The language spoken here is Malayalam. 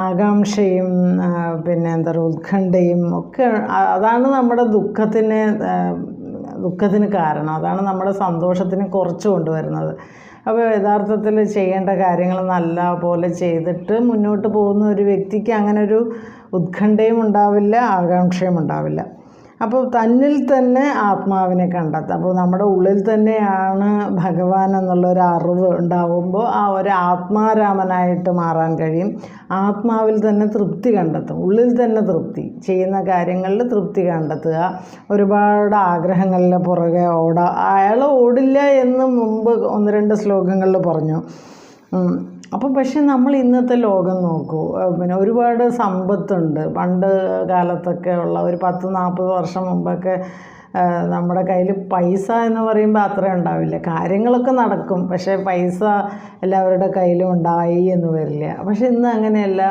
ആകാംക്ഷയും പിന്നെ എന്താ പറയുക ഉത്കണ്ഠയും ഒക്കെ അതാണ് നമ്മുടെ ദുഃഖത്തിന് കാരണം. അതാണ് നമ്മുടെ സന്തോഷത്തിന് കുറച്ച് കൊണ്ടുവരുന്നത്. അപ്പോൾ യഥാർത്ഥത്തിൽ ചെയ്യേണ്ട കാര്യങ്ങൾ നല്ല പോലെ ചെയ്തിട്ട് മുന്നോട്ട് പോകുന്ന ഒരു വ്യക്തിക്ക് അങ്ങനെ ഒരു ഉത്കണ്ഠയും ഉണ്ടാവില്ല, ആകാംക്ഷയും ഉണ്ടാവില്ല. അപ്പോൾ തന്നിൽ തന്നെ ആത്മാവിനെ കണ്ടെത്തുക. അപ്പോൾ നമ്മുടെ ഉള്ളിൽ തന്നെയാണ് ഭഗവാൻ എന്നുള്ളൊരു അറിവ് ഉണ്ടാവുമ്പോൾ ആ ഒരു ആത്മാരാമനായിട്ട് മാറാൻ കഴിയും. ആത്മാവിൽ തന്നെ തൃപ്തി കണ്ടെത്തും. ഉള്ളിൽ തന്നെ തൃപ്തി, ചെയ്യുന്ന കാര്യങ്ങളിൽ തൃപ്തി കണ്ടെത്തുക. ഒരുപാട് ആഗ്രഹങ്ങളിൽ പുറകെ അയാൾ ഓടില്ല എന്ന് മുമ്പ് 1-2 ശ്ലോകങ്ങളിൽ പറഞ്ഞു. അപ്പം പക്ഷെ നമ്മൾ ഇന്നത്തെ ലോകം നോക്കൂ, പിന്നെ ഒരുപാട് സമ്പത്തുണ്ട്. പണ്ട് കാലത്തൊക്കെ ഉള്ള ഒരു 10-40 വർഷം മുമ്പൊക്കെ നമ്മുടെ കയ്യിൽ പൈസ എന്ന് പറയുമ്പോൾ അത്രയും ഉണ്ടാവില്ല. കാര്യങ്ങളൊക്കെ നടക്കും, പക്ഷേ പൈസ എല്ലാവരുടെ കയ്യിലും ഉണ്ടായി എന്ന് വരില്ല. പക്ഷെ ഇന്ന് അങ്ങനെയല്ല.